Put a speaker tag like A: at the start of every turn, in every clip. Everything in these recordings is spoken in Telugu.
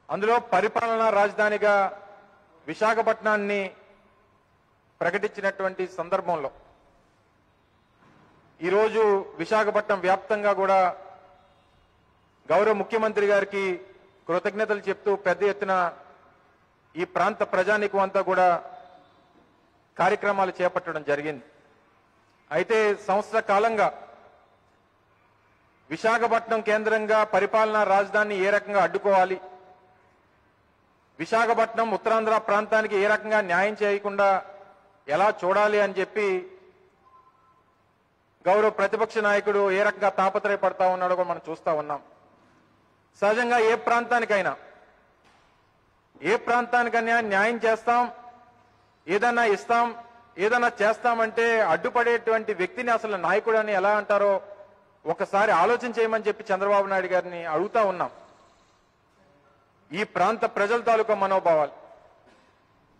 A: అందులో పరిపాలనా రాజధానిగా విశాఖపట్నాన్ని ప్రకటించినటువంటి సందర్భంలో ఈరోజు విశాఖపట్నం వ్యాప్తంగా కూడా గౌరవ ముఖ్యమంత్రి గారికి కృతజ్ఞతలు చెప్తూ పెద్ద ఎత్తున ఈ ప్రాంత ప్రజానీకం అంతా కూడా కార్యక్రమాలు చేపట్టడం జరిగింది. అయితే సంవత్సర కాలంగా విశాఖపట్నం కేంద్రంగా పరిపాలనా రాజధానిని ఏ రకంగా అడ్డుకోవాలి, విశాఖపట్నం ఉత్తరాంధ్ర ప్రాంతానికి ఏ రకంగా న్యాయం చేయకుండా ఎలా చూడాలి అని చెప్పి గౌరవ ప్రతిపక్ష నాయకుడు ఏ రకంగా తాపత్రయపడతా ఉన్నాడో కూడా మనం చూస్తా ఉన్నాం. సహజంగా ఏ ప్రాంతానికైనా న్యాయం చేస్తాం, ఏదన్నా ఇస్తాం, ఏదన్నా చేస్తామంటే అడ్డుపడేటువంటి వ్యక్తిని అసలు నాయకుడు అని ఎలా అంటారో ఒకసారి ఆలోచన చేయమని చెప్పి చంద్రబాబు నాయుడు గారిని అడుగుతా ఉన్నాం. ఈ ప్రాంత ప్రజల తాలూకా మనోభావాలు,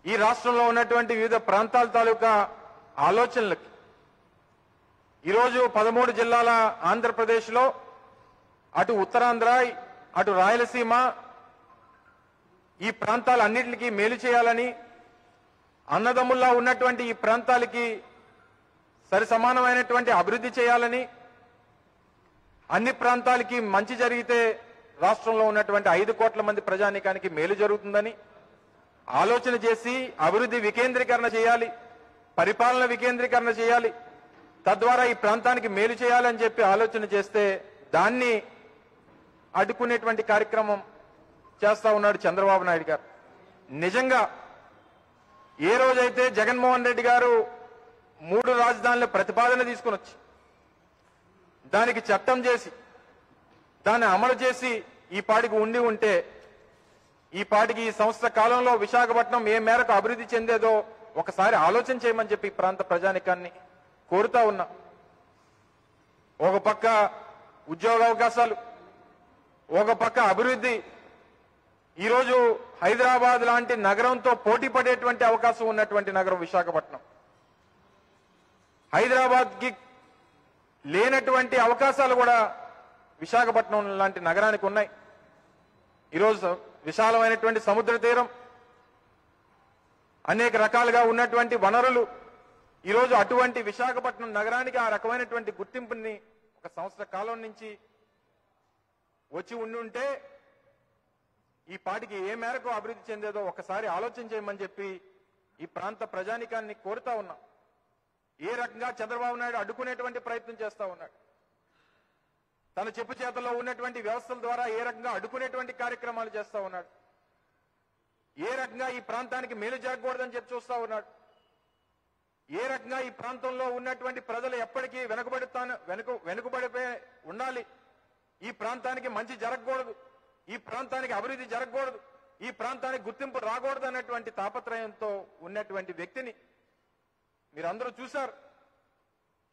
A: ఈ రాష్ట్రంలో ఉన్నటువంటి వివిధ ప్రాంతాల తాలూకా ఆలోచనలకి ఈరోజు 13 జిల్లాల ఆంధ్రప్రదేశ్లో అటు ఉత్తరాంధ్ర, అటు రాయలసీమ ఈ ప్రాంతాలన్నింటికి మేలు చేయాలని, అన్నదమ్ముల్లా ఉన్నటువంటి ఈ ప్రాంతాలకి సరి సమానమైనటువంటి అభివృద్ధి చేయాలని, అన్ని ప్రాంతాలకి మంచి జరిగితే రాష్ట్రంలో ఉన్నటువంటి 5 కోట్ల మంది ప్రజానీకానికి మేలు జరుగుతుందని ఆలోచన చేసి అభివృద్ధి వికేంద్రీకరణ చేయాలి, పరిపాలన వికేంద్రీకరణ చేయాలి, తద్వారా ఈ ప్రాంతానికి మేలు చేయాలని చెప్పి ఆలోచన చేస్తే దాన్ని అడ్డుకునేటువంటి కార్యక్రమం చేస్తా ఉన్నాడు చంద్రబాబు నాయుడు గారు. నిజంగా ఏ రోజైతే జగన్మోహన్ రెడ్డి గారు 3 రాజధానుల ప్రతిపాదన తీసుకుని వచ్చి దానికి చట్టం చేసి దాన్ని అమలు చేసి ఈ పాటికి ఉండి ఉంటే ఈ పాటికి ఈ సంవత్సర కాలంలో విశాఖపట్నం ఏ మేరకు అభివృద్ధి చెందేదో ఒకసారి ఆలోచన చేయమని చెప్పి ప్రాంత ప్రజానికాన్ని కోరుతా ఉన్నా. ఒక పక్క ఉద్యోగ అవకాశాలు, ఒక పక్క అభివృద్ధి. ఈరోజు హైదరాబాద్ లాంటి నగరంతో పోటీ పడేటువంటి అవకాశం ఉన్నటువంటి నగరం విశాఖపట్నం. హైదరాబాద్కి లేనటువంటి అవకాశాలు కూడా విశాఖపట్నం లాంటి నగరానికి ఉన్నాయి. ఈరోజు విశాలమైనటువంటి సముద్ర తీరం, అనేక రకాలుగా ఉన్నటువంటి వనరులు. ఈరోజు అటువంటి విశాఖపట్నం నగరానికి ఆ రకమైనటువంటి గుర్తింపుని ఒక సంవత్సర కాలం నుంచి వచ్చి ఉండుంటే ఈ పాటికి ఏ మేరకు అభివృద్ధి చెందేదో ఒకసారి ఆలోచన చేయమని చెప్పి ఈ ప్రాంత ప్రజానికాన్ని కోరుతా ఉన్నా. ఏ రకంగా చంద్రబాబు నాయుడు అడ్డుకునేటువంటి ప్రయత్నం చేస్తా ఉన్నాడు, తన చెప్పు చేతల్లో ఉన్నటువంటి వ్యవస్థల ద్వారా ఏ రకంగా అడ్డుకునేటువంటి కార్యక్రమాలు చేస్తా ఉన్నాడు, ఏ రకంగా ఈ ప్రాంతానికి మేలు జరగకూడదని చెప్పి చూస్తా ఉన్నాడు, ఏ రకంగా ఈ ప్రాంతంలో ఉన్నటువంటి ప్రజలు ఎప్పటికీ వెనుకబడిపోయి ఉండాలి, ఈ ప్రాంతానికి మంచి జరగకూడదు, ఈ ప్రాంతానికి అభివృద్ధి జరగకూడదు, ఈ ప్రాంతానికి గుర్తింపు రాకూడదు అన్నటువంటి తాపత్రయంతో ఉన్నటువంటి వ్యక్తిని మీరందరూ చూశారు.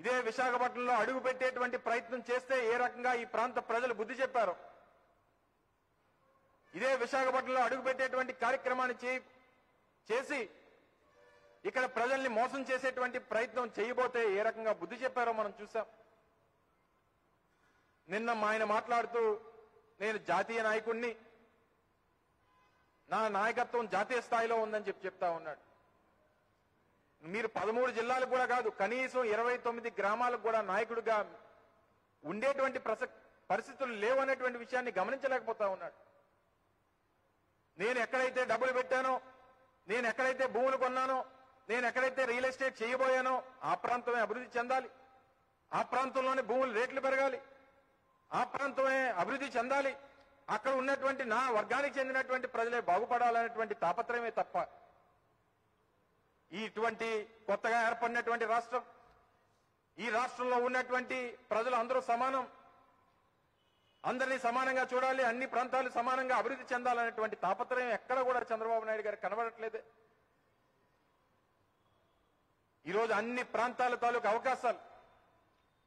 A: ఇదే విశాఖపట్నంలో అడుగు పెట్టేటువంటి ప్రయత్నం చేస్తే ఏ రకంగా ఈ ప్రాంత ప్రజలు బుద్ధి చెప్పారో, ఇదే విశాఖపట్నంలో అడుగు పెట్టేటువంటి కార్యక్రమాన్ని చేసి ఇక్కడ ప్రజల్ని మోసం చేసేటువంటి ప్రయత్నం చేయబోతే ఏ రకంగా బుద్ధి చెప్పారో మనం చూసాం. నిన్న ఆయన మాట్లాడుతూ నేను జాతీయ నాయకుడిని, నా నాయకత్వం జాతీయ స్థాయిలో ఉందని చెప్తా ఉన్నాడు. మీరు 13 జిల్లాలకు కూడా కాదు, కనీసం 29 గ్రామాలకు కూడా నాయకుడిగా ఉండేటువంటి పరిస్థితులు లేవనేటువంటి విషయాన్ని గమనించలేకపోతా ఉన్నాడు. నేను ఎక్కడైతే డబ్బులు పెట్టానో, నేను ఎక్కడైతే భూములు కొన్నానో, నేను ఎక్కడైతే రియల్ ఎస్టేట్ చేయబోయానో ఆ ప్రాంతమే అభివృద్ధి చెందాలి, ఆ ప్రాంతంలోనే భూములు రేట్లు పెరగాలి, ఆ ప్రాంతమే అభివృద్ధి చెందాలి, అక్కడ ఉన్నటువంటి నా వర్గానికి చెందినటువంటి ప్రజలే బాగుపడాలనేటువంటి తాపత్రయమే తప్ప ఇటువంటి కొత్తగా ఏర్పడినటువంటి రాష్ట్రం, ఈ రాష్ట్రంలో ఉన్నటువంటి ప్రజలు అందరూ సమానం, అందరినీ సమానంగా చూడాలి, అన్ని ప్రాంతాలు సమానంగా అభివృద్ధి చెందాలనేటువంటి తాపత్రయం ఎక్కడ కూడా చంద్రబాబు నాయుడు గారికి కనబడట్లేదే. ఈరోజు అన్ని ప్రాంతాల తాలూకు అవకాశాలు,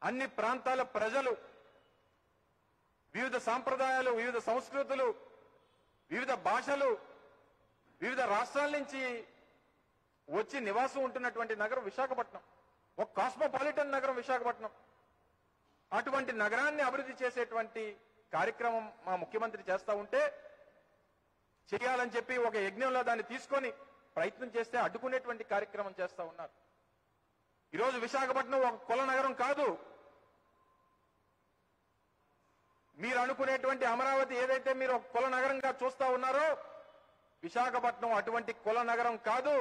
A: అన్ని ప్రాంతాల ప్రజలు, వివిధ సాంప్రదాయాలు, వివిధ సంస్కృతులు, వివిధ భాషలు, వివిధ రాష్ట్రాల నుంచి వచ్చి నివాసం ఉంటున్నటువంటి నగరం విశాఖపట్నం. ఒక కాస్మోపాలిటన్ నగరం విశాఖపట్నం. అటువంటి నగరాన్ని అభివృద్ధి చేసేటువంటి కార్యక్రమం మా ముఖ్యమంత్రి చేస్తా ఉంటే చేయాలని చెప్పి ఒక యజ్ఞంలో దాన్ని తీసుకొని ప్రయత్నం చేస్తే అడ్డుకునేటువంటి కార్యక్రమం చేస్తా ఉన్నారు. ఈరోజు విశాఖపట్నం ఒక కుల నగరం కాదు. మీరు అనుకునేటువంటి అమరావతి ఏదైతే మీరు ఒక కుల నగరంగా చూస్తా ఉన్నారో, విశాఖపట్నం అటువంటి కుల నగరం కాదు.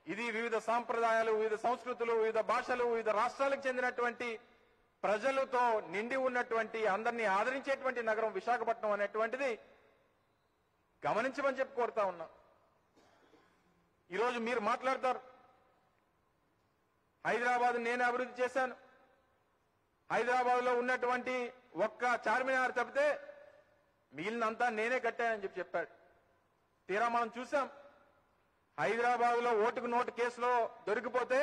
A: ఇది వివిధ సాంప్రదాయాలు, వివిధ సంస్కృతులు, వివిధ భాషలు, వివిధ రాష్ట్రాలకు చెందినటువంటి ప్రజలతో నిండి ఉన్నటువంటి, అందరినీ ఆదరించేటువంటి నగరం విశాఖపట్నం అనేటువంటిది గమనించమని చెప్పి కోరుతా ఉన్నా. ఈరోజు మీరు మాట్లాడతారు, హైదరాబాద్ నేనే అభివృద్ధి చేశాను, హైదరాబాద్ లో ఉన్నటువంటి ఒక్క చార్మినార్ తప్పితే మిగిలినంతా నేనే కట్టానని చెప్పి చెప్పాడు. తీరా మనం చూసాం, హైదరాబాద్ లో ఓటుకు నోటు కేసులో దొరికిపోతే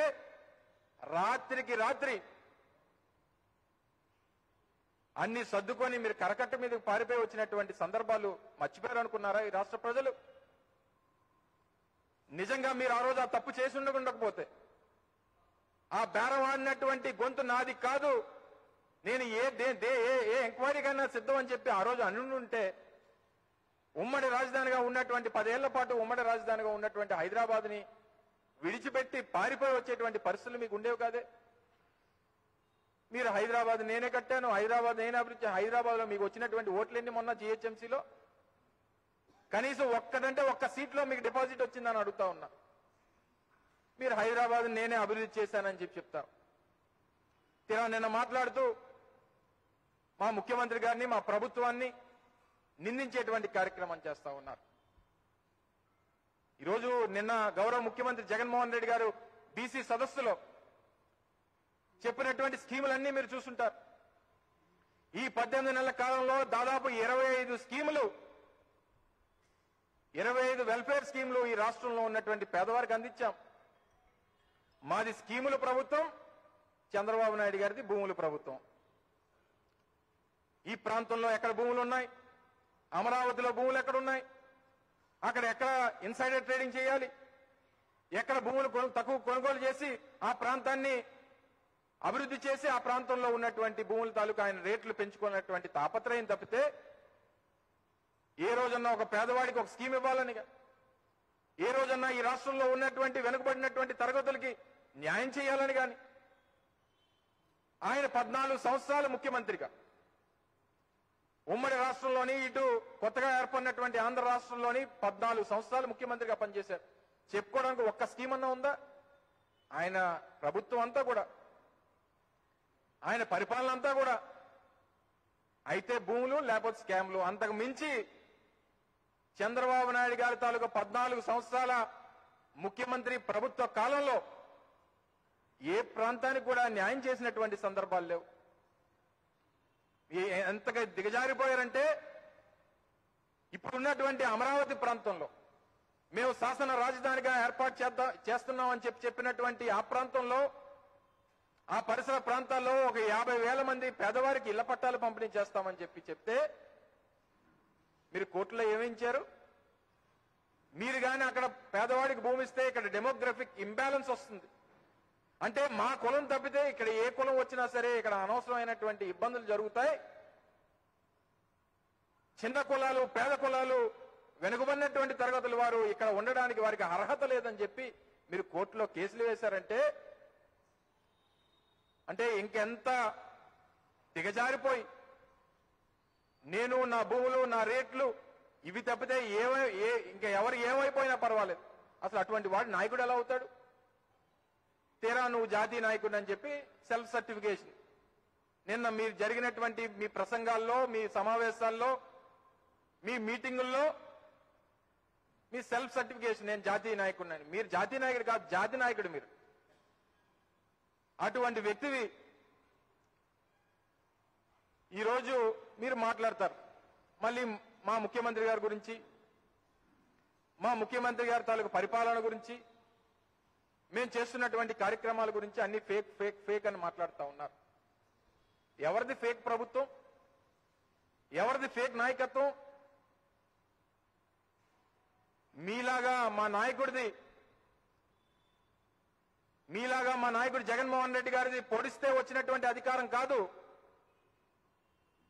A: రాత్రికి రాత్రి అన్ని సర్దుకొని మీరు కరకట్ట మీదకి పారిపోయి వచ్చినటువంటి సందర్భాలు మర్చిపోయారు అనుకున్నారా ఈ రాష్ట్ర ప్రజలు? నిజంగా మీరు ఆ రోజు ఆ తప్పు చేసి ఉండకపోతే, ఆ బేరం ఆడినటువంటి గొంతు నాది కాదు, నేను ఏ ఎంక్వైరీకైనా సిద్ధం అని చెప్పి ఆ రోజు అనుంటే, ఉమ్మడి రాజధానిగా ఉన్నటువంటి 10 ఏళ్ల పాటు ఉమ్మడి రాజధానిగా ఉన్నటువంటి హైదరాబాద్ ని విడిచిపెట్టి పారిపోయి వచ్చేటువంటి పరిస్థితులు మీకు ఉండేవి కాదే. మీరు హైదరాబాద్ నేనే కట్టాను, హైదరాబాద్ నేనే అభివృద్ధి, హైదరాబాద్ లో మీకు వచ్చినటువంటి ఓట్లెన్ని మొన్న జీహెచ్ఎంసీలో? కనీసం ఒక్కటంటే ఒక్క సీట్లో మీకు డిపాజిట్ వచ్చిందని అడుగుతా ఉన్నా. మీరు హైదరాబాద్ నేనే అభివృద్ధి చేశానని చెప్పి చెప్తారు. తీరా నిన్న మాట్లాడుతూ మా ముఖ్యమంత్రి గారిని, మా ప్రభుత్వాన్ని నిందించేటువంటి కార్యక్రమం చేస్తా ఉన్నారు. ఈరోజు నిన్న గౌరవ ముఖ్యమంత్రి జగన్మోహన్ రెడ్డి గారు బీసీ సదస్సులో చెప్పినటువంటి స్కీములన్నీ మీరు చూసుంటారు. ఈ 18 నెలల కాలంలో దాదాపు 25 స్కీములు, 25 వెల్ఫేర్ స్కీములు ఈ రాష్ట్రంలో ఉన్నటువంటి పేదవారికి అందించాం. మాది స్కీముల ప్రభుత్వం, చంద్రబాబు నాయుడు గారిది భూముల ప్రభుత్వం. ఈ ప్రాంతంలో ఎక్కడ భూములు ఉన్నాయి, అమరావతిలో భూములు ఎక్కడున్నాయి, అక్కడ ఎక్కడ ఇన్సైడర్ ట్రేడింగ్ చేయాలి, ఎక్కడ భూములు తక్కువ కొనుగోలు చేసి ఆ ప్రాంతాన్ని అభివృద్ధి చేసి ఆ ప్రాంతంలో ఉన్నటువంటి భూముల తాలూకు ఆయన రేట్లు పెంచుకున్నటువంటి తాపత్రయం తప్పితే ఏ రోజన్నా ఒక పేదవాడికి ఒక స్కీమ్ ఇవ్వాలనిగా, ఏ రోజన్నా ఈ రాష్ట్రంలో ఉన్నటువంటి వెనుకబడినటువంటి తరగతులకి న్యాయం చేయాలని గాని, ఆయన 14 సంవత్సరాలు ముఖ్యమంత్రిగా ఉమ్మడి రాష్ట్రంలోని, ఇటు కొత్తగా ఏర్పడినటువంటి ఆంధ్ర రాష్ట్రంలోని 14 సంవత్సరాలు ముఖ్యమంత్రిగా పనిచేశారు. చెప్పుకోవడానికి ఒక్క స్కీమ్ అన్నా ఉందా? ఆయన ప్రభుత్వం అంతా కూడా, ఆయన పరిపాలన అంతా కూడా అయితే భూములు లేకపోతే స్కామ్లు. అంతకు మించి చంద్రబాబు నాయుడు గారి తాలూకా 14 సంవత్సరాల ముఖ్యమంత్రి ప్రభుత్వ కాలంలో ఏ ప్రాంతానికి కూడా న్యాయం చేసినటువంటి సందర్భాలు లేవు. ఎంతగా దిగజారిపోయారంటే, ఇప్పుడున్నటువంటి అమరావతి ప్రాంతంలో మేము శాసన రాజధానిగా ఏర్పాటు చేస్తున్నామని చెప్పినటువంటి ఆ ప్రాంతంలో, ఆ పరిసర ప్రాంతాల్లో ఒక 50,000 మంది పేదవారికి ఇళ్ల పట్టాలు పంపిణీ చేస్తామని చెప్తే మీరు కోర్టులో ఏమించారు? మీరు కానీ అక్కడ పేదవాడికి భూమి ఇస్తే ఇక్కడ డెమోగ్రఫిక్ ఇంబ్యాలెన్స్ వస్తుంది. అంటే మా కులం తప్పితే ఇక్కడ ఏ కులం వచ్చినా సరే ఇక్కడ అనవసరమైనటువంటి ఇబ్బందులు జరుగుతాయి. చిన్న కులాలు, పేద కులాలు, వెనుకబడినటువంటి తరగతుల వారు ఇక్కడ ఉండడానికి వారికి అర్హత లేదని చెప్పి మీరు కోర్టులో కేసులు వేశారంటే, అంటే ఇంకెంత దిగజారిపోయి నేను నా భూములు, నా రేట్లు ఇవి తప్పితే ఇంకా ఎవరు ఏమైపోయినా పర్వాలేదు, అసలు అటువంటి వాడు నాయకుడు ఎలా అవుతాడు? తీరా నువ్వు జాతీయ నాయకుడు అని చెప్పి సెల్ఫ్ సర్టిఫికేషన్. నిన్న మీరు జరిగినటువంటి మీ ప్రసంగాల్లో, మీ సమావేశాల్లో, మీ మీటింగుల్లో మీ సెల్ఫ్ సర్టిఫికేషన్, నేను జాతీయ నాయకుడిని. మీరు జాతీయ నాయకుడు కాదు, జాతి నాయకుడు మీరు. అటువంటి వ్యక్తివి ఈరోజు మీరు మాట్లాడతారు. మళ్ళీ మా ముఖ్యమంత్రి గారి గురించి, మా ముఖ్యమంత్రి గారి తాలూకు పరిపాలన గురించి, మేము చేస్తున్నటువంటి కార్యక్రమాల గురించి అన్ని ఫేక్ ఫేక్ ఫేక్ అని మాట్లాడుతూ ఉన్నారు. ఎవరిది ఫేక్ ప్రభుత్వం? ఎవరిది ఫేక్ నాయకత్వం? మీలాగా మా నాయకుడు జగన్మోహన్ రెడ్డి గారిది పొడిస్తే వచ్చినటువంటి అధికారం కాదు.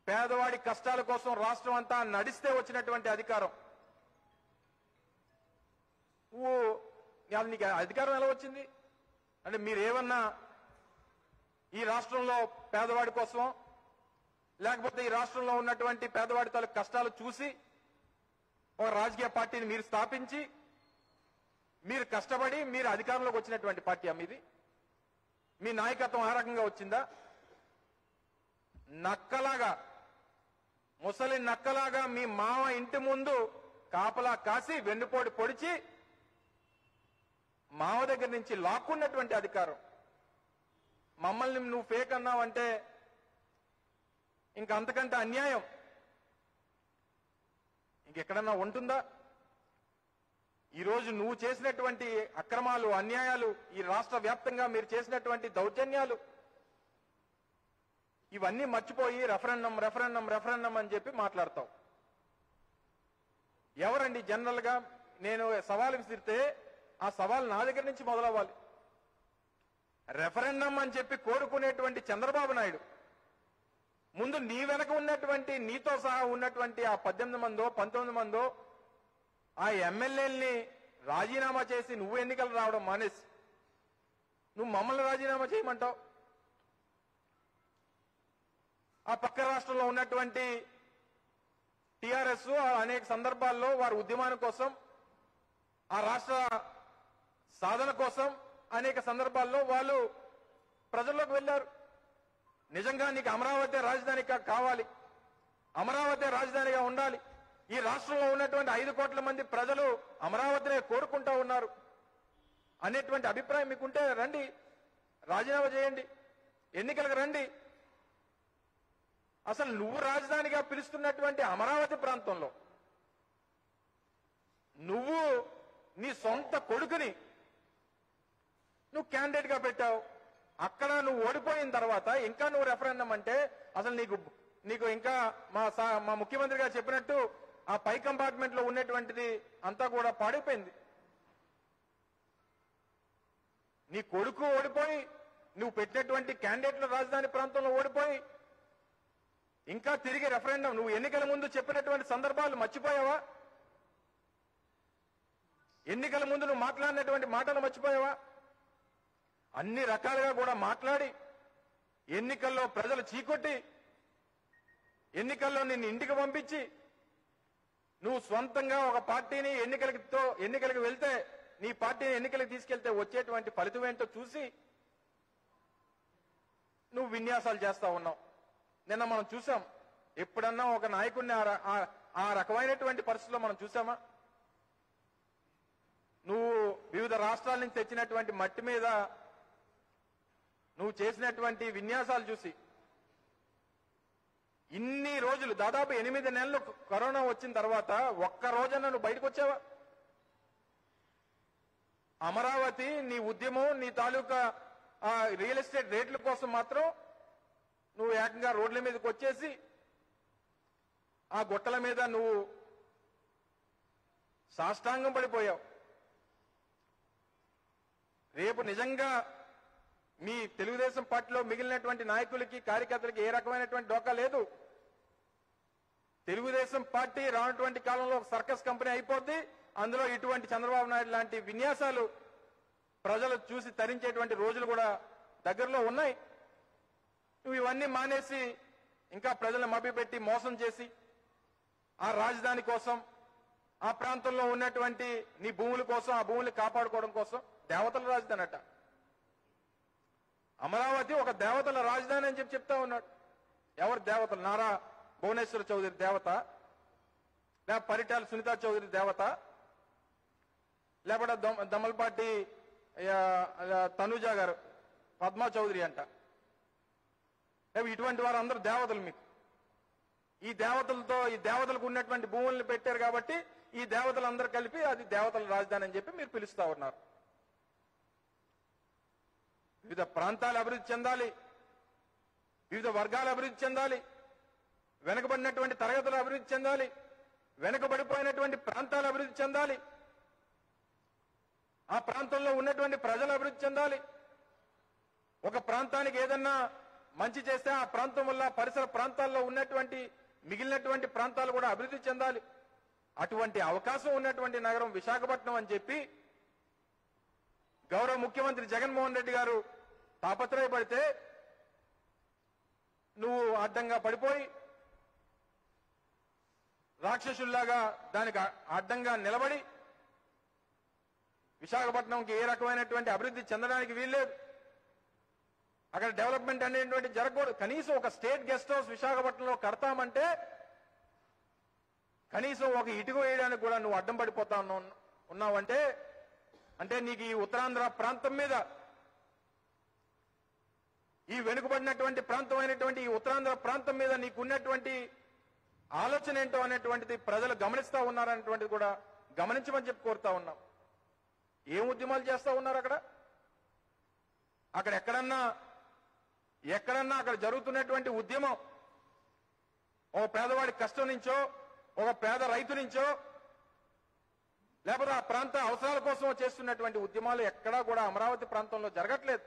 A: పేదవాడి కష్టాల కోసం రాష్ట్రం అంతా నడిస్తే వచ్చినటువంటి అధికారం. నువ్వు నీకు అధికారం ఎలా వచ్చింది అంటే మీరేమన్నా ఈ రాష్ట్రంలో పేదవాడి కోసం లేకపోతే ఈ రాష్ట్రంలో ఉన్నటువంటి పేదవాడి తాలూకు కష్టాలు చూసి ఒక రాజకీయ పార్టీని మీరు స్థాపించి మీరు కష్టపడి మీరు అధికారంలోకి వచ్చినటువంటి పార్టీ మీది మీ నాయకత్వం ఆ రకంగా వచ్చిందా నక్కలాగా ముసలి నక్కలాగా మీ మామ ఇంటి ముందు కాపలా కాసి వెన్నుపోటు పొడిచి మామ దగ్గర నుంచి లాక్కున్నటువంటి అధికారం మమ్మల్ని నువ్వు ఫేక్ అన్నావంటే ఇంక అంతకంటే అన్యాయం ఇంకెక్కడన్నా ఉంటుందా ఈరోజు నువ్వు చేసినటువంటి అక్రమాలు అన్యాయాలు ఈ రాష్ట్ర వ్యాప్తంగా మీరు చేసినటువంటి దౌర్జన్యాలు ఇవన్నీ మర్చిపోయి రెఫరెండం అని చెప్పి మాట్లాడతావు ఎవరండి జనరల్ గా నేను సవాల్ విసిరితే ఆ సవాల్ నా దగ్గర నుంచి మొదలవ్వాలి రెఫరెండం అని చెప్పి కోరుకునేటువంటి చంద్రబాబు నాయుడు ముందు నీ వెనక ఉన్నటువంటి నీతో సహా ఉన్నటువంటి ఆ 18 మందో 19 మందో ఆ ఎమ్మెల్యేల్ని రాజీనామా చేసి నువ్వు ఎన్నికలు రావడం మానేసి నువ్వు మమ్మల్ని రాజీనామా చేయమంటావు ఆ పక్క రాష్ట్రంలో ఉన్నటువంటి టిఆర్ఎస్ అనేక సందర్భాల్లో వారి ఉద్యమాల కోసం ఆ రాష్ట్ర సాధన కోసం అనేక సందర్భాల్లో వాళ్ళు ప్రజల్లోకి వెళ్లారు నిజంగా నీకు అమరావతి రాజధానిగా కావాలి అమరావతి రాజధానిగా ఉండాలి ఈ రాష్ట్రంలో ఉన్నటువంటి 5 కోట్ల మంది ప్రజలు అమరావతినే కోరుకుంటా ఉన్నారు అనేటువంటి అభిప్రాయం మీకుంటే రండి రాజీనామా చేయండి ఎన్నికలకు రండి అసలు నువ్వు రాజధానిగా పిలుస్తున్నటువంటి అమరావతి ప్రాంతంలో నువ్వు నీ సొంత కొడుకుని నువ్వు క్యాండిడేట్ గా పెట్టావు అక్కడ నువ్వు ఓడిపోయిన తర్వాత ఇంకా నువ్వు రెఫరెండం అంటే అసలు నీకు ఇంకా మా ముఖ్యమంత్రి గారు చెప్పినట్టు ఆ పై కంపార్ట్మెంట్ లో ఉన్నటువంటిది అంతా కూడా పాడైపోయింది నీ కొడుకు ఓడిపోయి నువ్వు పెట్టినటువంటి క్యాండిడేట్ల రాజధాని ప్రాంతంలో ఓడిపోయి ఇంకా తిరిగి రెఫరెండం నువ్వు ఎన్నికల ముందు చెప్పినటువంటి సందర్భాలు మర్చిపోయావా ఎన్నికల ముందు నువ్వు మాట్లాడినటువంటి మాటలు మర్చిపోయావా అన్ని రకాలుగా కూడా మాట్లాడి ఎన్నికల్లో ప్రజలు చీకొట్టి ఎన్నికల్లో నిన్ను ఇంటికి పంపించి నువ్వు సొంతంగా ఒక పార్టీని ఎన్నికలకు వెళ్తే నీ పార్టీని ఎన్నికలకు తీసుకెళ్తే వచ్చేటువంటి ఫలితం ఏంటో చూసి నువ్వు విన్యాసాలు చేస్తా ఉన్నావు నిన్న మనం చూసాం ఎప్పుడన్నా ఒక నాయకుడిని ఆ రకమైనటువంటి పరిస్థితుల్లో మనం చూసామా నువ్వు వివిధ రాష్ట్రాల నుంచి తెచ్చినటువంటి మట్టి మీద నువ్వు చేసినటువంటి విన్యాసాలు చూసి ఇన్ని రోజులు దాదాపు 8 నెలలు కరోనా వచ్చిన తర్వాత ఒక్క రోజన్నా నువ్వు బయటకు వచ్చావా అమరావతి నీ ఉద్యమం నీ తాలూకా రియల్ ఎస్టేట్ రేట్ల కోసం మాత్రం నువ్వు ఏకంగా రోడ్ల మీదకి వచ్చేసి ఆ గుట్టల మీద నువ్వు సాష్టాంగం పడిపోయావు రేపు నిజంగా మీ తెలుగుదేశం పార్టీలో మిగిలినటువంటి నాయకులకి కార్యకర్తలకి ఏ రకమైనటువంటి డోకా లేదు తెలుగుదేశం పార్టీ రానటువంటి కాలంలో ఒక సర్కస్ కంపెనీ అయిపోద్ది అందులో ఇటువంటి చంద్రబాబు నాయుడు లాంటి విన్యాసాలు ప్రజలు చూసి తరించేటువంటి రోజులు కూడా దగ్గరలో ఉన్నాయి నువ్వు ఇవన్నీ మానేసి ఇంకా ప్రజలను మభ్యపెట్టి మోసం చేసి ఆ రాజధాని కోసం ఆ ప్రాంతంలో ఉన్నటువంటి నీ భూముల కోసం ఆ భూముల్ని కాపాడుకోవడం కోసం దేవతల రాజధాని అట అమరావతి ఒక దేవతల రాజధాని అని చెప్తా ఉన్నాడు ఎవరు దేవతలు నారా భువనేశ్వర చౌదరి దేవత లేక పరిటాల సునీతా చౌదరి దేవత లేకపోతే దమ్మలపాటి తనుజా గారు పద్మా చౌదరి అంట ఇటువంటి వారు అందరూ దేవతలు మీకు ఈ దేవతలకు ఉన్నటువంటి భూములను పెట్టారు కాబట్టి ఈ దేవతలందరూ కలిపి అది దేవతల రాజధాని అని చెప్పి మీరు పిలుస్తా ఉన్నారు వివిధ ప్రాంతాలు అభివృద్ధి చెందాలి వివిధ వర్గాలు అభివృద్ధి చెందాలి వెనుకబడినటువంటి తరగతులు అభివృద్ధి చెందాలి వెనుకబడిపోయినటువంటి ప్రాంతాలు అభివృద్ధి చెందాలి ఆ ప్రాంతంలో ఉన్నటువంటి ప్రజలు అభివృద్ధి చెందాలి ఒక ప్రాంతానికి ఏదన్నా మంచి చేస్తే ఆ ప్రాంతం వల్ల పరిసర ప్రాంతాల్లో ఉన్నటువంటి మిగిలినటువంటి ప్రాంతాలు కూడా అభివృద్ధి చెందాలి అటువంటి అవకాశం ఉన్నటువంటి నగరం విశాఖపట్నం అని చెప్పి గౌరవ ముఖ్యమంత్రి జగన్మోహన్ రెడ్డి గారు తాపత్రయపడితే నువ్వు అడ్డంగా పడిపోయి రాక్షసుల్లాగా దానికి అడ్డంగా నిలబడి విశాఖపట్నంకి ఏ రకమైనటువంటి అభివృద్ధి చెందడానికి వీల్లేదు, అక్కడ డెవలప్మెంట్ అనేటువంటి జరగకూడదు. కనీసం ఒక స్టేట్ గెస్ట్ హౌస్ విశాఖపట్నంలో కడతామంటే కనీసం ఒక ఇటుక వేయడానికి కూడా నువ్వు అడ్డం పడిపోతా ఉన్నావంటే అంటే నీకు ఈ ఉత్తరాంధ్ర ప్రాంతం మీద, ఈ వెనుకబడినటువంటి ప్రాంతం అయినటువంటి ఈ ఉత్తరాంధ్ర ప్రాంతం మీద నీకున్నటువంటి ఆలోచన ఏంటో అనేటువంటిది ప్రజలు గమనిస్తా ఉన్నారనేటువంటిది కూడా గమనించమని చెప్పి కోరుతా ఉన్నాం. ఏం ఉద్యమాలు చేస్తా ఉన్నారు అక్కడ? అక్కడ ఎక్కడన్నా అక్కడ జరుగుతున్నటువంటి ఉద్యమం ఓ పేదవాడి కష్టం నుంచో, ఒక పేద రైతు నుంచో, లేకపోతే ఆ ప్రాంత అవసరాల కోసం చేస్తున్నటువంటి ఉద్యమాలు ఎక్కడా కూడా అమరావతి ప్రాంతంలో జరగట్లేదు.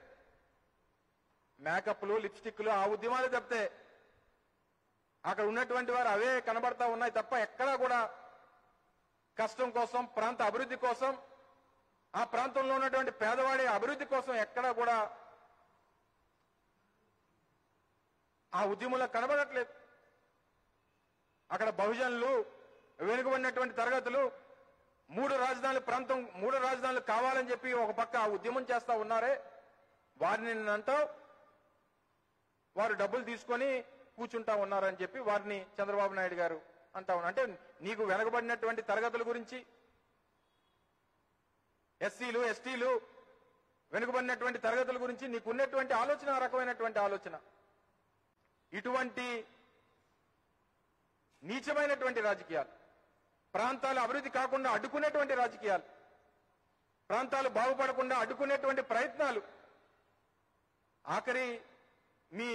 A: మేకప్లు, లిప్స్టిక్లు ఆ ఉద్యమాలు తప్పితే అక్కడ ఉన్నటువంటి వారు అవే కనబడతా ఉన్నాయి తప్ప ఎక్కడా కూడా కష్టం కోసం, ప్రాంత అభివృద్ధి కోసం, ఆ ప్రాంతంలో ఉన్నటువంటి పేదవాడి అభివృద్ధి కోసం ఎక్కడా కూడా ఆ ఉద్యమంలో కనబడట్లేదు. అక్కడ బహుజనులు, వెనుకబడినటువంటి తరగతులు మూడు రాజధానులు కావాలని చెప్పి ఒక పక్క ఆ ఉద్యమం చేస్తా ఉన్నారే, వారిని అంటావు వారు డబ్బులు తీసుకొని కూర్చుంటా ఉన్నారని చెప్పి వారిని చంద్రబాబు నాయుడు గారు అంటా ఉన్నారు. అంటే నీకు వెనకబడినటువంటి తరగతుల గురించి, ఎస్సీలు, ఎస్టీలు, వెనుకబడినటువంటి తరగతుల గురించి నీకున్నటువంటి ఆలోచన ఆ రకమైనటువంటి ఆలోచన. ఇటువంటి నీచమైనటువంటి రాజకీయాలు, ప్రాంతాల అభివృద్ధి కాకుండా అడ్డుకునేటువంటి రాజకీయాలు, ప్రాంతాలు బాగుపడకుండా అడ్డుకునేటువంటి ప్రయత్నాలు, ఆఖరి మీ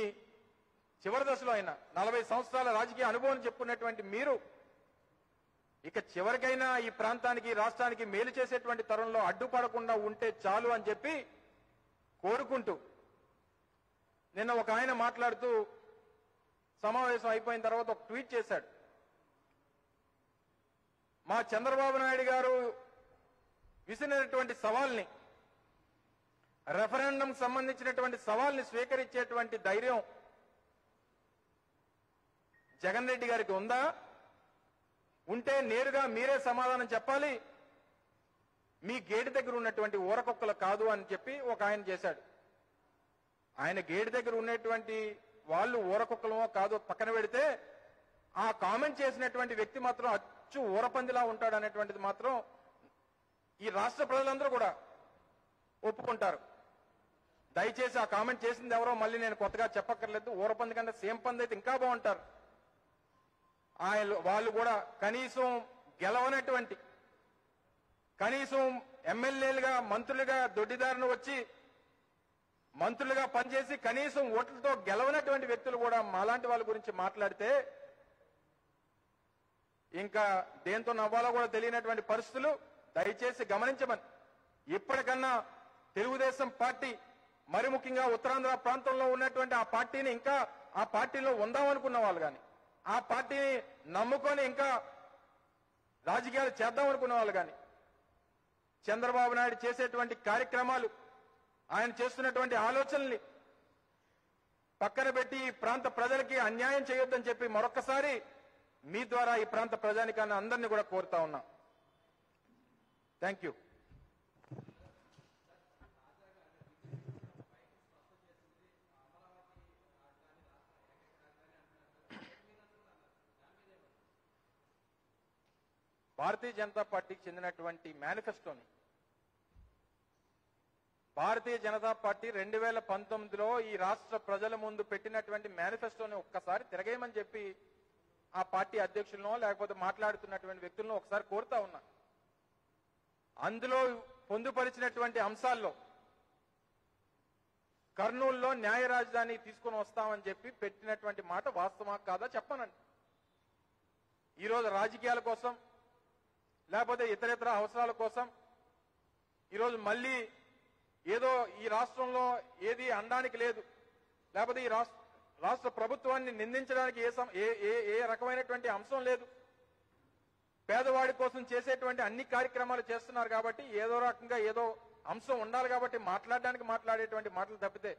A: చివరి దశలో అయిన 40 సంవత్సరాల రాజకీయ అనుభవం చెప్పుకున్నటువంటి మీరు ఇక చివరికైనా ఈ ప్రాంతానికి, రాష్ట్రానికి మేలు చేసేటువంటి తరంలో అడ్డుపడకుండా ఉంటే చాలు అని చెప్పి కోరుకుంటూ, నిన్న ఒక ఆయన మాట్లాడుతూ సమావేశం అయిపోయిన తర్వాత ఒక ట్వీట్ చేశాడు. మా చంద్రబాబు నాయుడు గారు విసిరినటువంటి సవాల్ని, రెఫరెండం సంబంధించినటువంటి సవాల్ని స్వీకరించేటువంటి ధైర్యం జగన్ రెడ్డి గారికి ఉందా? ఉంటే నేరుగా మీరే సమాధానం చెప్పాలి. మీ గేటు దగ్గర ఉన్నటువంటి ఊరకొక్కలు కాదు అని చెప్పి ఒక ఆయన చేశాడు. ఆయన గేటు దగ్గర ఉన్నటువంటి వాళ్ళు ఊరకొక్కలమో కాదో పక్కన పెడితే, ఆ కామెంట్ చేసినటువంటి వ్యక్తి మాత్రం అచ్చు ఊరపందిలా ఉంటాడు అనేటువంటిది మాత్రం ఈ రాష్ట్ర ప్రజలందరూ కూడా ఒప్పుకుంటారు. దయచేసి ఆ కామెంట్ చేసింది ఎవరో మళ్ళీ నేను కొత్తగా చెప్పక్కర్లేదు. ఊరపంది కంటే సేమ్ పంది అయితే ఇంకా బాగుంటారు. వాళ్ళు కూడా కనీసం గెలవనటువంటి, కనీసం ఎమ్మెల్యేలుగా, మంత్రులుగా దొడ్డిదారిని వచ్చి మంత్రులుగా పనిచేసి కనీసం ఓట్లతో గెలవనటువంటి వ్యక్తులు కూడా మాలాంటి వాళ్ళ గురించి మాట్లాడితే ఇంకా దేంతో నవ్వాలో కూడా తెలియనటువంటి పరిస్థితులు. దయచేసి గమనించమని, ఇప్పటికన్నా తెలుగుదేశం పార్టీ, మరి ముఖ్యంగా ఉత్తరాంధ్ర ప్రాంతంలో ఉన్నటువంటి ఆ పార్టీని, ఇంకా ఆ పార్టీలో ఉందామనుకున్న వాళ్ళు కానీ, ఆ పార్టీని నమ్ముకొని ఇంకా రాజకీయాలు చేద్దామనుకున్న వాళ్ళు కానీ, చంద్రబాబు నాయుడు చేసేటువంటి కార్యక్రమాలు, ఆయన చేస్తున్నటువంటి ఆలోచనల్ని పక్కన పెట్టి ఈ ప్రాంత ప్రజలకి అన్యాయం చేయొద్దని చెప్పి మరొక్కసారి మీ ద్వారా ఈ ప్రాంత ప్రజానికాన్ని అందరినీ కూడా కోరుతా ఉన్నా. Thank you. భారతీయ జనతా పార్టీకి చెందినటువంటి మేనిఫెస్టోని భారతీయ జనతా పార్టీ 2019లో ఈ రాష్ట్ర ప్రజల ముందు పెట్టినటువంటి మేనిఫెస్టోని ఒక్కసారి తిరగేయమని చెప్పి ఆ పార్టీ అధ్యక్షులను లేకపోతే మాట్లాడుతున్నటువంటి వ్యక్తులను ఒకసారి కోరుతా ఉన్నా. అందులో పొందుపరిచినటువంటి అంశాల్లో కర్నూలులో న్యాయ రాజధాని తీసుకొని వస్తామని చెప్పి పెట్టినటువంటి మాట వాస్తవమా కాదా చెప్పనండి. ఈరోజు రాజకీయాల కోసం లేకపోతే ఇతరేతర అవసరాల కోసం ఈరోజు మళ్ళీ ఏదో ఈ రాష్ట్రంలో ఏది అనడానికి లేదు, లేకపోతే ఈ రాష్ట్ర ప్రభుత్వాన్ని నిందించడానికి ఏ రకమైనటువంటి అంశం లేదు. పేదవాడి కోసం చేసేటువంటి అన్ని కార్యక్రమాలు చేస్తున్నారు కాబట్టి ఏదో రకంగా ఏదో అంశం ఉండాలి కాబట్టి మాట్లాడేటువంటి మాటలు తప్పితే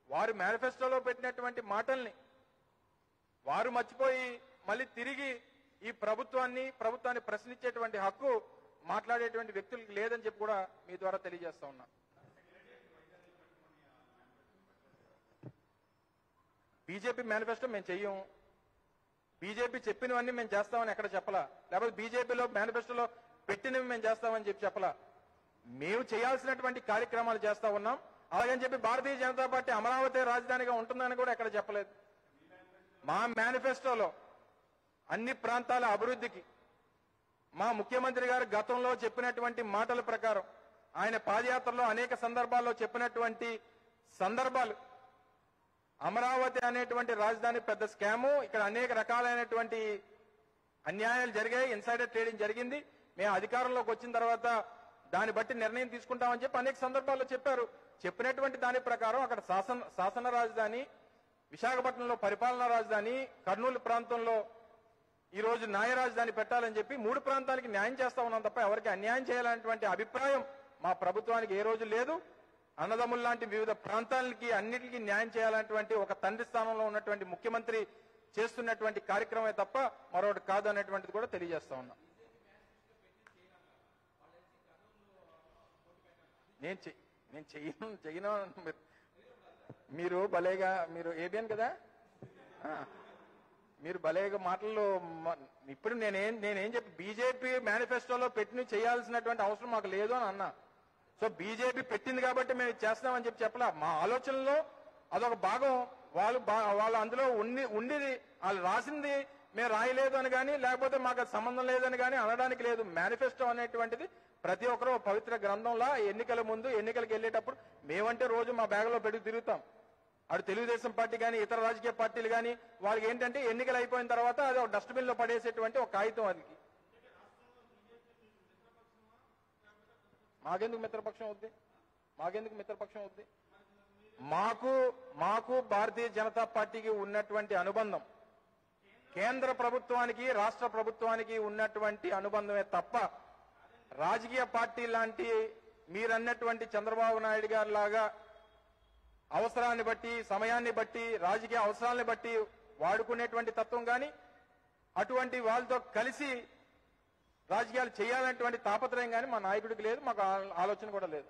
A: వారు మేనిఫెస్టోలో పెట్టినటువంటి మాటల్ని వారు మర్చిపోయి మళ్ళీ తిరిగి ఈ ప్రభుత్వాన్ని ప్రశ్నించేటువంటి హక్కు మాట్లాడేటువంటి వ్యక్తులకు లేదని చెప్పి కూడా మీ ద్వారా తెలియజేస్తా ఉన్నా. బీజేపీ మేనిఫెస్టో మేము చెయ్యం, బీజేపీ చెప్పినవన్నీ మేము చేస్తామని ఎక్కడ చెప్పలా, లేకపోతే బీజేపీలో మేనిఫెస్టోలో పెట్టినవి మేము చేస్తామని చెప్పలా. మేము చేయాల్సినటువంటి కార్యక్రమాలు చేస్తా ఉన్నాం. అలాగని చెప్పి భారతీయ జనతా పార్టీ అమరావతి రాజధానిగా ఉంటుందని కూడా ఎక్కడ చెప్పలేదు. మా మేనిఫెస్టోలో అన్ని ప్రాంతాల అభివృద్ధికి మా ముఖ్యమంత్రి గారు గతంలో చెప్పినటువంటి మాటల ప్రకారం ఆయన పాదయాత్రలో అనేక సందర్భాల్లో చెప్పినటువంటి సందర్భాలు, అమరావతి అనేటువంటి రాజధాని పెద్ద స్కాము, ఇక్కడ అనేక రకాలైనటువంటి అన్యాయాలు జరిగాయి, ఇన్సైడర్ ట్రేడింగ్ జరిగింది, మేము అధికారంలోకి వచ్చిన తర్వాత దాన్ని బట్టి నిర్ణయం తీసుకుంటామని చెప్పి అనేక సందర్భాల్లో చెప్పారు. చెప్పినటువంటి దాని ప్రకారం అక్కడ శాసన రాజధాని, విశాఖపట్నంలో పరిపాలనా రాజధాని, కర్నూలు ప్రాంతంలో ఈ రోజు న్యాయ రాజధాని పెట్టాలని చెప్పి 3 ప్రాంతాలకి న్యాయం చేస్తా ఉన్నాం తప్ప ఎవరికి అన్యాయం చేయాలనేటువంటి అభిప్రాయం మా ప్రభుత్వానికి ఏ రోజు లేదు. అన్నదమ్ములు లాంటి వివిధ ప్రాంతాలకి అన్నిటికీ న్యాయం చేయాలనేటువంటి ఒక తండ్రి స్థానంలో ఉన్నటువంటి ముఖ్యమంత్రి చేస్తున్నటువంటి కార్యక్రమమే తప్ప మరొకటి కాదు అనేటువంటిది కూడా తెలియజేస్తా ఉన్నా. నేను చెయ్యను మీరు భలేగా, మీరు ఏబిఎన్ కదా, మీరు భలేగా మాటల్లో ఇప్పుడు నేనేం చెప్పి బీజేపీ మేనిఫెస్టోలో పెట్టి చేయాల్సినటువంటి అవసరం మాకు లేదు అని అన్నా. సో బీజేపీ పెట్టింది కాబట్టి మేము చేస్తామని చెప్పి చెప్పలా. మా ఆలోచనలో అదొక భాగం. వాళ్ళు అందులో ఉండిది వాళ్ళు రాసింది మేము రాయలేదు అని కానీ, లేకపోతే మాకు సంబంధం లేదని కానీ అనడానికి లేదు. మేనిఫెస్టో అనేటువంటిది ప్రతి ఒక్కరూ పవిత్ర గ్రంథంలా ఎన్నికల ముందు ఎన్నికలకు వెళ్ళేటప్పుడు మేమంటే రోజు మా బ్యాగ్లో పెట్టి తిరుగుతాం. అటు తెలుగుదేశం పార్టీ కానీ ఇతర రాజకీయ పార్టీలు కానీ వాళ్ళకి ఏంటంటే ఎన్నికలు అయిపోయిన తర్వాత అది ఒక డస్ట్బిన్ లో పడేసేటువంటి ఒక కాగితం. అది మాకెందుకు మిత్రపక్షం అవుద్ది? మాకు భారతీయ జనతా పార్టీకి ఉన్నటువంటి అనుబంధం కేంద్ర ప్రభుత్వానికి రాష్ట్ర ప్రభుత్వానికి ఉన్నటువంటి అనుబంధమే తప్ప రాజకీయ పార్టీ లాంటి మీరన్నటువంటి చంద్రబాబు నాయుడు గారి లాగా అవసరాన్ని బట్టి సమయాన్ని బట్టి రాజకీయ అవసరాలను బట్టి వాడుకునేటువంటి తత్వం కానీ అటువంటి వాళ్ళతో కలిసి రాజకీయాలు చేయాలనేటువంటి తాపత్రయం కానీ మా నాయకుడికి లేదు, మాకు ఆలోచన కూడా లేదు.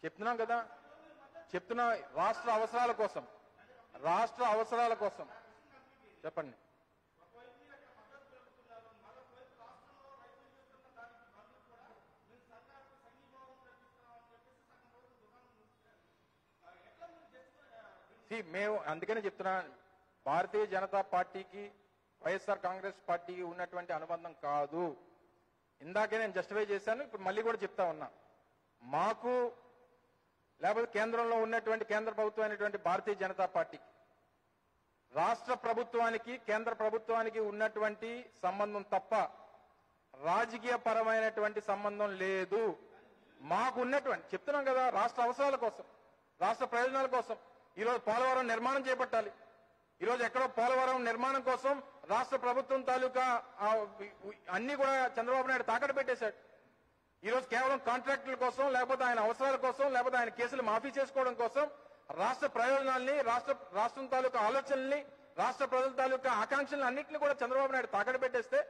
A: చెప్తున్నాం కదా, రాష్ట్ర అవసరాల కోసం చెప్పండి. మేము అందుకనే చెప్తున్నా, భారతీయ జనతా పార్టీకి వైఎస్ఆర్ కాంగ్రెస్ పార్టీకి ఉన్నటువంటి అనుబంధం కాదు. ఇందాకే నేను జస్టిఫై చేశాను, ఇప్పుడు మళ్ళీ కూడా చెప్తా ఉన్నా. మాకు లేకపోతే కేంద్రంలో ఉన్నటువంటి కేంద్ర ప్రభుత్వం అయినటువంటి భారతీయ జనతా పార్టీకి రాష్ట్ర ప్రభుత్వానికి కేంద్ర ప్రభుత్వానికి ఉన్నటువంటి సంబంధం తప్ప రాజకీయ పరమైనటువంటి సంబంధం లేదు. మాకు ఉన్నటువంటి చెప్తున్నాం కదా, రాష్ట్ర అవసరాల కోసం, రాష్ట్ర ప్రయోజనాల కోసం ఈరోజు పోలవరం నిర్మాణం చేపట్టాలి. ఈరోజు ఎక్కడో పోలవరం నిర్మాణం కోసం రాష్ట్ర ప్రభుత్వం తాలూకా అన్ని కూడా చంద్రబాబు నాయుడు తాకట్టు పెట్టేశాడు. ఈరోజు కేవలం కాంట్రాక్టుల కోసం, లేకపోతే ఆయన అవసరాల కోసం, లేకపోతే ఆయన కేసులు మాఫీ చేసుకోవడం కోసం రాష్ట్ర ప్రయోజనాల్ని, రాష్ట్రం తాలూకా ఆలోచనల్ని, రాష్ట్ర ప్రజల తాలూకా ఆకాంక్షలను అన్నింటినీ కూడా చంద్రబాబు నాయుడు తాకట్టు పెట్టేస్తే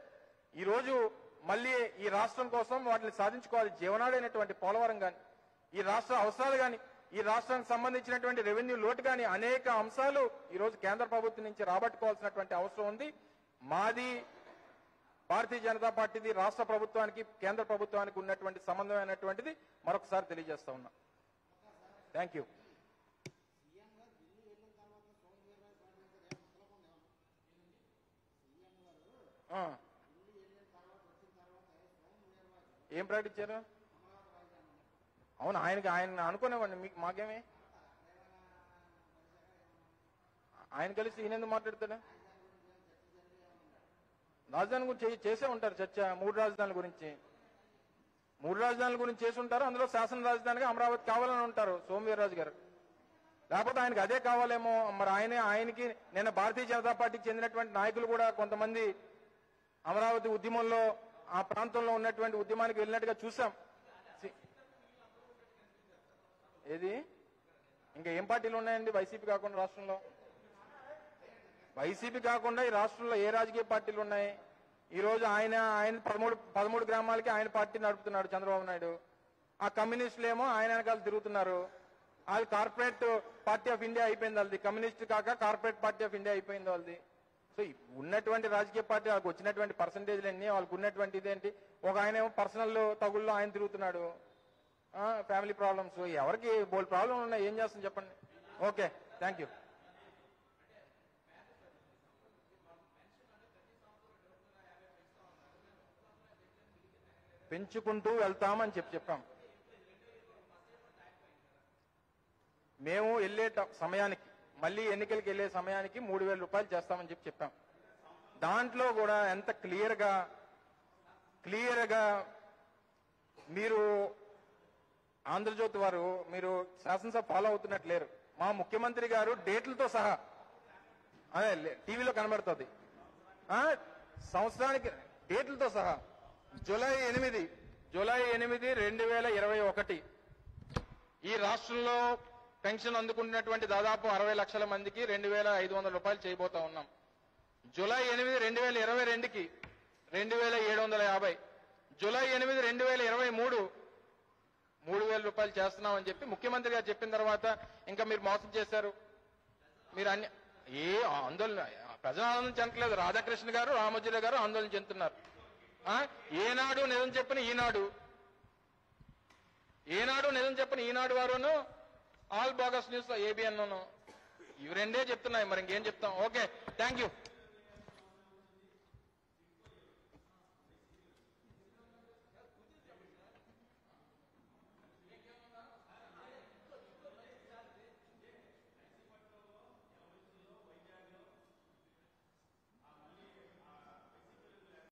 A: ఈ రోజు మళ్ళీ ఈ రాష్ట్రం కోసం వాటిని సాధించుకోవాలి. జీవనాడైనటువంటి పోలవరం కానీ, ఈ రాష్ట్ర అవసరాలు కానీ, ఈ రాష్ట్రానికి సంబంధించినటువంటి రెవెన్యూ లోటు కానీ అనేక అంశాలు ఈ రోజు కేంద్ర ప్రభుత్వం నుంచి రాబట్టుకోవాల్సినటువంటి అవసరం ఉంది. మాది భారతీయ జనతా పార్టీది రాష్ట్ర ప్రభుత్వానికి కేంద్ర ప్రభుత్వానికి ఉన్నటువంటి సంబంధం అయినటువంటిది మరొకసారి తెలియజేస్తా ఉన్నా. Thank you. ఏం ప్రకటించారు? అవును, ఆయన అనుకునేవాడిని, మీకు మాకేమే, ఆయన కలిసి ఈయన ఎందుకు మాట్లాడతాడు? రాజధాని గురించి చేసే ఉంటారు చర్చ, 3 రాజధానుల గురించి. 3 రాజధానుల గురించి చేసి ఉంటారు. అందులో శాసన రాజధానిగా అమరావతి కావాలని ఉంటారు సోమవీర్రాజు గారు. లేకపోతే ఆయనకి అదే కావాలేమో. మరి ఆయనకి నిన్న భారతీయ జనతా పార్టీకి చెందినటువంటి నాయకులు కూడా కొంతమంది అమరావతి ఉద్యమంలో ఆ ప్రాంతంలో ఉన్నటువంటి ఉద్యమానికి వెళ్ళినట్టుగా చూసాం. ఏది ఇంకా ఏం పార్టీలు ఉన్నాయండి వైసీపీ కాకుండా రాష్ట్రంలో? వైసీపీ కాకుండా ఈ రాష్ట్రంలో ఏ రాజకీయ పార్టీలు ఉన్నాయి? ఈ రోజు ఆయన 13 గ్రామాలకి ఆయన పార్టీ నడుపుతున్నాడు చంద్రబాబు నాయుడు. ఆ కమ్యూనిస్టులేమో ఆయన వెనకాల తిరుగుతున్నారు. అది కార్పొరేట్ పార్టీ ఆఫ్ ఇండియా అయిపోయింది వాళ్ళది. కమ్యూనిస్ట్ కాక కార్పొరేట్ పార్టీ ఆఫ్ ఇండియా అయిపోయింది వాళ్ళది. సో ఉన్నటువంటి రాజకీయ పార్టీ వాళ్ళకి వచ్చినటువంటి పర్సంటేజ్లు ఎన్ని, వాళ్ళకి ఉన్నటువంటి ఇదేంటి? ఒక ఆయన ఏమో పర్సనల్ తగుల్లో ఆయన తిరుగుతున్నాడు. ఫ్యామిలీ ప్రాబ్లమ్స్, ఎవరికి బోల్ ప్రాబ్లం ఉన్నాయి, ఏం చేస్తాం చెప్పండి. Okay, thank you. పెంచుకుంటూ వెళ్తామని చెప్పాం. మేము వెళ్ళే సమయానికి, మళ్ళీ ఎన్నికలకు వెళ్ళే సమయానికి 3,000 రూపాయలు చేస్తామని చెప్పాం. దాంట్లో కూడా ఎంత క్లియర్ గా మీరు ఆంధ్రజ్యోతి వారు మీరు శాసనసభ ఫాలో అవుతున్నట్టు లేరు. మా ముఖ్యమంత్రి గారు డేట్లతో సహా అదే టీవీలో కనబడుతుంది. సంవత్సరానికి డేట్లతో సహా జూలై 8, 2021 ఈ రాష్ట్రంలో పెన్షన్ అందుకుంటున్నటువంటి దాదాపు 60 లక్షల మందికి 2,500 రూపాయలు చేయబోతా ఉన్నాం. జూలై 8, 2022కి 2,750, జూలై 8, 2023 3,000 రూపాయలు చేస్తున్నామని చెప్పి ముఖ్యమంత్రి గారు చెప్పిన తర్వాత ఇంకా మీరు మోసం చేశారు. మీరు ఏ ఆందోళన, ప్రజలు ఆందోళన చెందట్లేదు. రాధాకృష్ణ గారు, రామోజీరావు గారు ఆందోళన చెందుతున్నారు. ఏనాడు నిజం చెప్పిన ఈనాడు వారును, ఆల్ బోగస్ న్యూస్ ఏబిఎన్ ఇవి రెండే చెప్తున్నాయి. మరి ఇంకేం చెప్తాం. Okay, thank you.